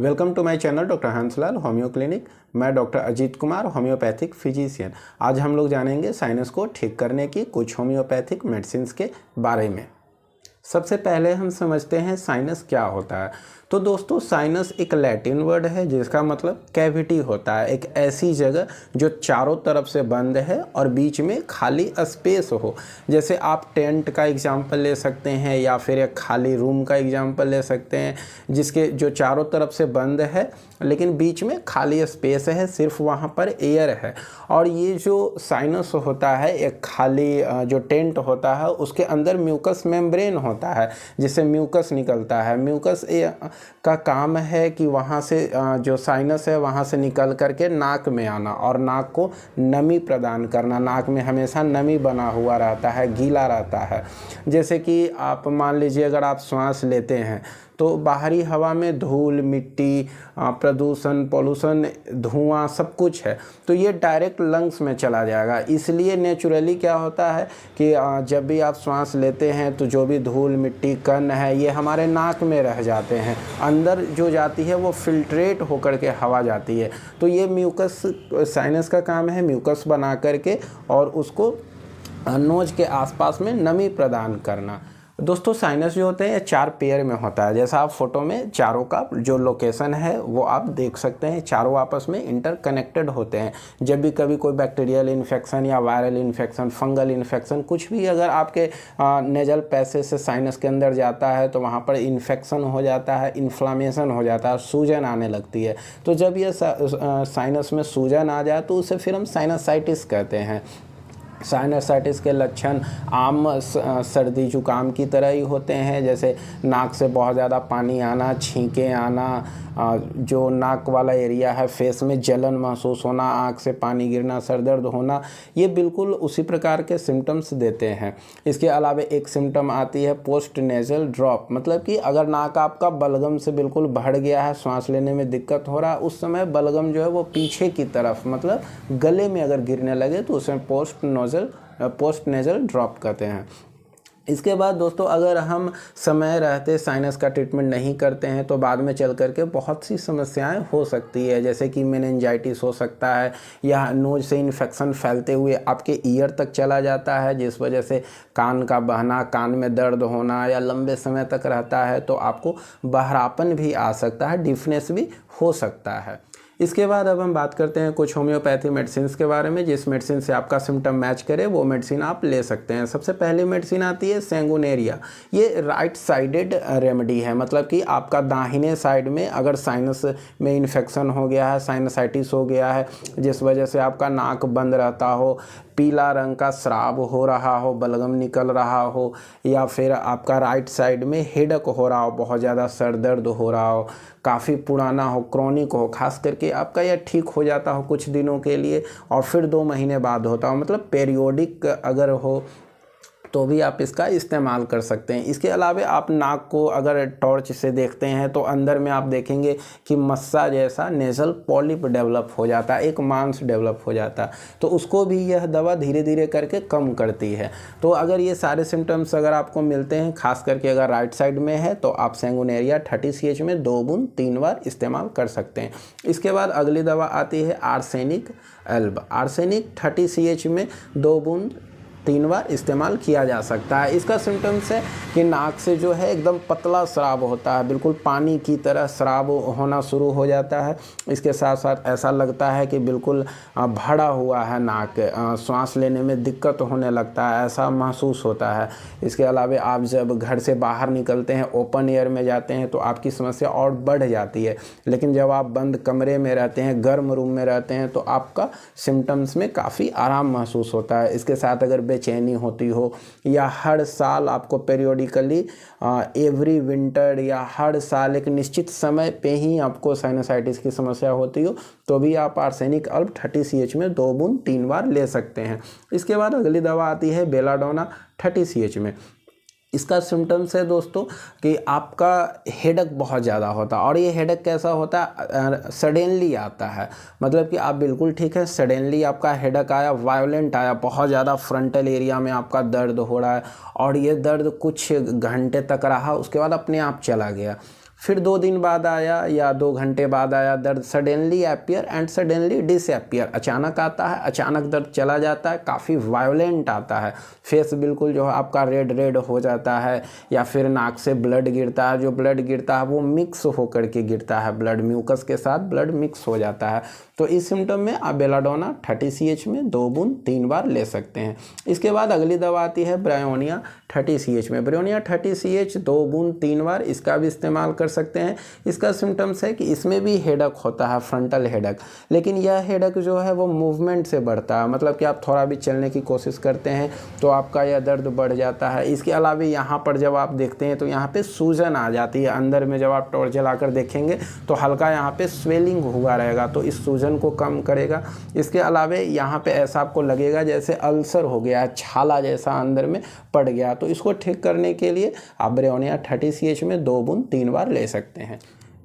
Welcome to my channel doctor Hanslal homeo clinic. मैं doctor Ajit Kumar, homeopathic physician. आज हम लोग जानेंगे साइनस को ठीक करने की कुछ होम्योपैथिक मेडिसिन के बारे में। सबसे पहले हम समझते हैं साइनस क्या होता है। तो दोस्तों, साइनस एक लैटिन वर्ड है जिसका मतलब कैविटी होता है, एक ऐसी जगह जो चारों तरफ से बंद है और बीच में खाली स्पेस हो। जैसे आप टेंट का एग्जांपल ले सकते हैं या फिर एक खाली रूम का एग्जांपल ले सकते हैं, जिसके जो चारों तरफ से बंद है लेकिन बीच में खाली स्पेस है, सिर्फ वहाँ पर एयर है। और ये जो साइनस होता है, एक खाली जो टेंट होता है उसके अंदर म्यूकस मेम्ब्रेन होता है जिससे म्यूकस निकलता है। म्यूकस का काम है कि वहाँ से जो साइनस है वहाँ से निकल करके नाक में आना और नाक को नमी प्रदान करना। नाक में हमेशा नमी बना हुआ रहता है, गीला रहता है। जैसे कि आप मान लीजिए, अगर आप श्वास लेते हैं तो बाहरी हवा में धूल, मिट्टी, प्रदूषण, पॉल्यूशन, धुआं सब कुछ है, तो ये डायरेक्ट लंग्स में चला जाएगा। इसलिए नेचुरली क्या होता है कि जब भी आप श्वास लेते हैं तो जो भी धूल, मिट्टी, कण है ये हमारे नाक में रह जाते हैं। अंदर जो जाती है वो फिल्ट्रेट होकर के हवा जाती है। तो ये म्यूकस, साइनस का काम है म्यूकस बना करके और उसको नोज के आसपास में नमी प्रदान करना। दोस्तों, साइनस जो होते हैं चार पेयर में होता है। जैसा आप फोटो में चारों का जो लोकेशन है वो आप देख सकते हैं, चारों आपस में इंटरकनेक्टेड होते हैं। जब भी कभी कोई बैक्टीरियल इन्फेक्शन या वायरल इन्फेक्शन, फंगल इन्फेक्शन, कुछ भी अगर आपके नेजल पैसेज से साइनस के अंदर जाता है तो वहाँ पर इन्फेक्शन हो जाता है, इन्फ्लामेशन हो जाता है, सूजन आने लगती है। तो जब ये साइनस में सूजन आ जाए तो उसे फिर हम साइनसाइटिस कहते हैं। साइनसाइटिस के लक्षण आम सर्दी जुकाम की तरह ही होते हैं, जैसे नाक से बहुत ज़्यादा पानी आना, छींकें आना, जो नाक वाला एरिया है फेस में जलन महसूस होना, आँख से पानी गिरना, सर दर्द होना, ये बिल्कुल उसी प्रकार के सिम्टम्स देते हैं। इसके अलावा एक सिम्टम आती है पोस्ट नेजल ड्रॉप, मतलब कि अगर नाक आपका बलगम से बिल्कुल भर गया है, सांस लेने में दिक्कत हो रहा है, उस समय बलगम जो है वो पीछे की तरफ, मतलब गले में अगर गिरने लगे तो उसमें पोस्ट नेजल ड्रॉप कहते हैं। इसके बाद दोस्तों, अगर हम समय रहते साइनस का ट्रीटमेंट नहीं करते हैं तो बाद में चल करके बहुत सी समस्याएं हो सकती है, जैसे कि मेनिंजाइटिस हो सकता है या नोज से इन्फेक्शन फैलते हुए आपके ईयर तक चला जाता है, जिस वजह से कान का बहना, कान में दर्द होना या लंबे समय तक रहता है तो आपको बहरापन भी आ सकता है, डिफनेस भी हो सकता है। इसके बाद अब हम बात करते हैं कुछ होम्योपैथी मेडिसिन के बारे में। जिस मेडिसिन से आपका सिम्टम मैच करे वो मेडिसिन आप ले सकते हैं। सबसे पहली मेडिसिन आती है सैंगुनेरिया। ये राइट साइडेड रेमेडी है, मतलब कि आपका दाहिने साइड में अगर साइनस में इन्फेक्शन हो गया है, साइनसाइटिस हो गया है, जिस वजह से आपका नाक बंद रहता हो, पीला रंग का स्राव हो रहा हो, बलगम निकल रहा हो, या फिर आपका राइट साइड में हेडक हो रहा हो, बहुत ज़्यादा सर दर्द हो रहा हो, काफ़ी पुराना हो, क्रॉनिक हो, खास करके आपका यह ठीक हो जाता हो कुछ दिनों के लिए और फिर 2 महीने बाद होता हो, मतलब पेरियोडिक अगर हो तो भी आप इसका इस्तेमाल कर सकते हैं। इसके अलावा आप नाक को अगर टॉर्च से देखते हैं तो अंदर में आप देखेंगे कि मस्सा जैसा नेजल पॉलिप डेवलप हो जाता है, एक मांस डेवलप हो जाता है, तो उसको भी यह दवा धीरे धीरे करके कम करती है। तो अगर ये सारे सिम्टम्स अगर आपको मिलते हैं, खास करके अगर राइट साइड में है, तो आप सैंगुनेरिया 30 CH में 2 बूंद 3 बार इस्तेमाल कर सकते हैं। इसके बाद अगली दवा आती है आर्सेनिक एल्ब। आर्सेनिक 30 CH में 2 बूंद 3 बार इस्तेमाल किया जा सकता है। इसका सिम्टम्स है कि नाक से जो है एकदम पतला स्राव होता है, बिल्कुल पानी की तरह स्राव होना शुरू हो जाता है। इसके साथ साथ ऐसा लगता है कि बिल्कुल भरा हुआ है नाक, सांस लेने में दिक्कत होने लगता है, ऐसा महसूस होता है। इसके अलावा आप जब घर से बाहर निकलते हैं, ओपन एयर में जाते हैं तो आपकी समस्या और बढ़ जाती है, लेकिन जब आप बंद कमरे में रहते हैं, गर्म रूम में रहते हैं, तो आपका सिम्टम्स में काफ़ी आराम महसूस होता है। इसके साथ अगर बेचैनी होती हो या हर साल आपको पेरियोडिकली एवरी विंटर या हर साल एक निश्चित समय पे ही आपको साइनसाइटिस की समस्या होती हो, तो भी आप आर्सेनिक अल्ब 30 CH में 2 बूंद 3 बार ले सकते हैं। इसके बाद अगली दवा आती है बेलाडोना 30 CH में। इसका सिम्टम्स है दोस्तों कि आपका हेडक बहुत ज़्यादा होता है, और ये हेडक कैसा होता है, सडनली आता है, मतलब कि आप बिल्कुल ठीक है, सडनली आपका हेडक आया, वायोलेंट आया, बहुत ज़्यादा फ्रंटल एरिया में आपका दर्द हो रहा है और ये दर्द कुछ घंटे तक रहा, उसके बाद अपने आप चला गया। फिर 2 दिन बाद आया या 2 घंटे बाद आया दर्द, suddenly appear and suddenly disappear, अचानक आता है, अचानक दर्द चला जाता है, काफ़ी वायलेंट आता है, फेस बिल्कुल जो है आपका रेड रेड हो जाता है, या फिर नाक से ब्लड गिरता है, जो ब्लड गिरता है वो मिक्स होकर के गिरता है, ब्लड म्यूकस के साथ ब्लड मिक्स हो जाता है। तो इस सिम्टम में आप बेलाडोना 30 CH में 2 बूंद 3 बार ले सकते हैं। इसके बाद अगली दवा आती है ब्रायोनिया 30 CH में। ब्रायोनिया 30 CH 2 बूंद 3 बार, इसका भी इस्तेमाल कर सकते हैं। इसका सिम्टम्स है कि इसमें भी हेडक होता है, फ्रंटल हेडक, लेकिन यह हेडक जो है वो मूवमेंट से बढ़ता है, मतलब कि आप थोड़ा भी चलने की कोशिश करते हैं तो आपका यह दर्द बढ़ जाता है। इसके अलावा यहाँ पर जब आप देखते हैं तो यहाँ पे सूजन आ जाती है अंदर में, जब आप टॉर्च जलाकर देखेंगे तो हल्का यहाँ पे स्वेलिंग हुआ रहेगा, तो इस सूजन को कम करेगा। इसके अलावा यहाँ पे ऐसा आपको लगेगा जैसे अल्सर हो गया, छाला जैसा अंदर में पड़ गया, तो इसको ठीक करने के लिए आप ब्रायोनिया 30 CH में 2 बूंद 3 बार ले सकते हैं।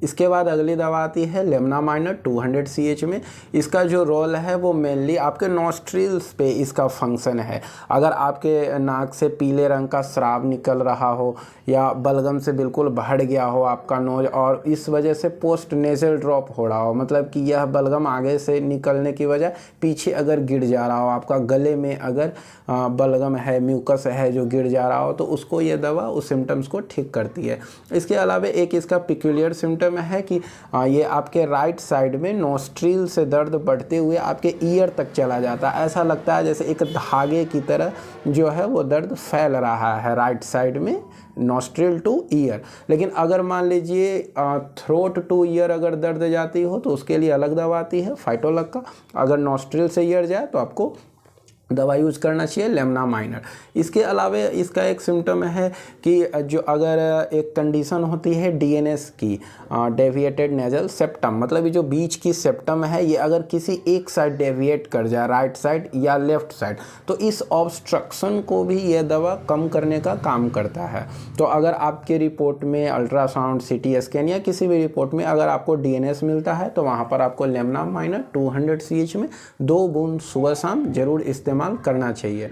इसके बाद अगली दवा आती है लेमनामाइनर 200 CH में। इसका जो रोल है वो मेनली आपके नॉस्ट्रिल्स पे इसका फंक्शन है। अगर आपके नाक से पीले रंग का स्राव निकल रहा हो या बलगम से बिल्कुल बढ़ गया हो आपका नोज, और इस वजह से पोस्ट नेजल ड्रॉप हो रहा हो, मतलब कि यह बलगम आगे से निकलने की वजह पीछे अगर गिर जा रहा हो, आपका गले में अगर बलगम है, म्यूकस है जो गिर जा रहा हो, तो उसको ये दवा उस सिम्टम्स को ठीक करती है। इसके अलावा एक इसका पिक्यूलियर सिम्टम है कि ये आपके राइट साइड में नोस्ट्रिल से दर्द बढ़ते हुए आपके ईयर तक चला जाता है। ऐसा लगता है जैसे एक धागे की तरह जो है वो दर्द फैल रहा है राइट साइड में, नोस्ट्रिल टू ईयर। लेकिन अगर मान लीजिए थ्रोट टू ईयर अगर दर्द जाती हो तो उसके लिए अलग दवा आती है फाइटोलग का। अगर नोस्ट्रिल से ईयर जाए तो आपको दवा यूज़ करना चाहिए लेमनामाइनर। इसके अलावा इसका एक सिम्टम है कि जो अगर एक कंडीशन होती है डीएनएस की, डेविएटेड नेजल सेप्टम, मतलब ये जो बीच की सेप्टम है ये अगर किसी एक साइड डेविएट कर जाए, राइट साइड या लेफ्ट साइड, तो इस ऑब्स्ट्रक्शन को भी यह दवा कम करने का काम करता है। तो अगर आपके रिपोर्ट में अल्ट्रासाउंड, CT स्कैन या किसी भी रिपोर्ट में अगर आपको डीएनएस मिलता है तो वहाँ पर आपको लेमनामाइनर 200 CH में 2 बूंद सुबह शाम जरूर इस्तेमाल करना चाहिए।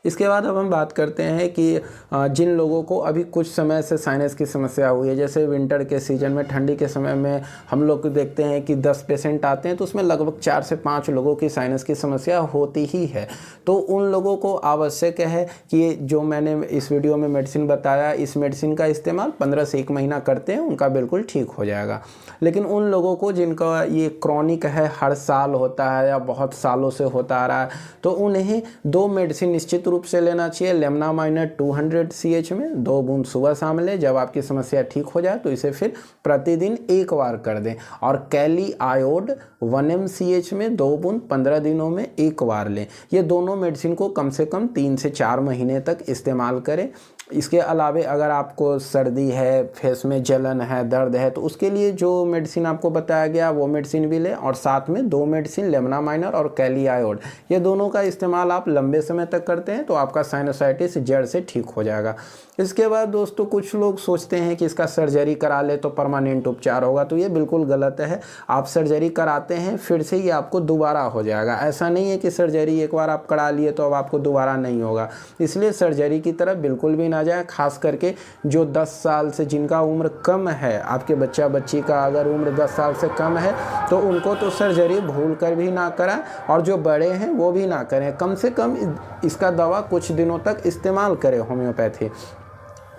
इसके बाद अब हम बात करते हैं कि जिन लोगों को अभी कुछ समय से साइनस की समस्या हुई है, जैसे विंटर के सीजन में, ठंडी के समय में हम लोग देखते हैं कि 10 पेशेंट आते हैं तो उसमें लगभग 4 से 5 लोगों की साइनस की समस्या होती ही है। तो उन लोगों को आवश्यक है कि जो मैंने इस वीडियो में मेडिसिन बताया, इस मेडिसिन का इस्तेमाल 15 से 1 महीना करते हैं, उनका बिल्कुल ठीक हो जाएगा। लेकिन उन लोगों को जिनका ये क्रॉनिक है, हर साल होता है या बहुत सालों से होता आ रहा है, तो उन्हें 2 मेडिसिन निश्चित रूप से लेना चाहिए। लेमनामाइनर 200 CH में 2 बूंद सुबह शाम लें। जब आपकी समस्या ठीक हो जाए तो इसे फिर प्रतिदिन 1 बार कर दें। और कैली आयोड 1 mCH में 2 बूंद 15 दिनों में 1 बार लें। ये दोनों मेडिसिन को कम से कम 3 से 4 महीने तक इस्तेमाल करें। इसके अलावा अगर आपको सर्दी है, फेस में जलन है, दर्द है, तो उसके लिए जो मेडिसिन आपको बताया गया वो मेडिसिन भी लें, और साथ में 2 मेडिसिन लेमनामाइनर और कैली आयोड, ये दोनों का इस्तेमाल आप लंबे समय तक करते हैं तो आपका साइनोसाइटिस जड़ से ठीक हो जाएगा। इसके बाद दोस्तों कुछ लोग सोचते हैं कि इसका सर्जरी करा ले तो परमानेंट उपचार होगा, तो ये बिल्कुल गलत है। आप सर्जरी कराते हैं फिर से ये आपको दोबारा हो जाएगा। ऐसा नहीं है कि सर्जरी एक बार आप करा लिए तो अब आपको दोबारा नहीं होगा, इसलिए सर्जरी की तरफ बिल्कुल भी ना जाए। खास करके जो 10 साल से जिनका उम्र कम है, आपके बच्चा बच्ची का अगर उम्र 10 साल से कम है तो उनको तो सर्जरी भूल कर भी ना कराएं, और जो बड़े हैं वो भी ना करें। कम से कम इसका दवा कुछ दिनों तक इस्तेमाल करें होम्योपैथी।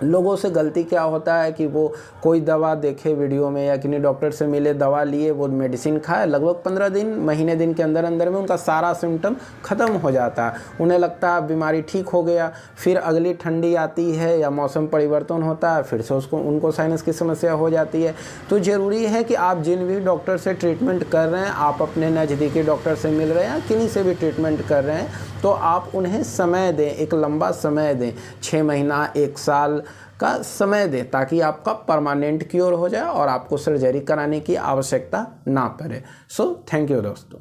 लोगों से गलती क्या होता है कि वो कोई दवा देखे वीडियो में या किसी डॉक्टर से मिले, दवा लिए, वो मेडिसिन खाए, लगभग 15 दिन, महीने दिन के अंदर अंदर में उनका सारा सिम्टम ख़त्म हो जाता है। उन्हें लगता है बीमारी ठीक हो गया, फिर अगली ठंडी आती है या मौसम परिवर्तन होता है, फिर से उनको साइनस की समस्या हो जाती है। तो ज़रूरी है कि आप जिन भी डॉक्टर से ट्रीटमेंट कर रहे हैं, आप अपने नज़दीकी डॉक्टर से मिल रहे हैं, किन्हीं से भी ट्रीटमेंट कर रहे हैं, तो आप उन्हें समय दें, एक लंबा समय दें, 6 महीना 1 साल का समय दें, ताकि आपका परमानेंट क्योर हो जाए और आपको सर्जरी कराने की आवश्यकता ना पड़े। सो थैंक यू दोस्तों।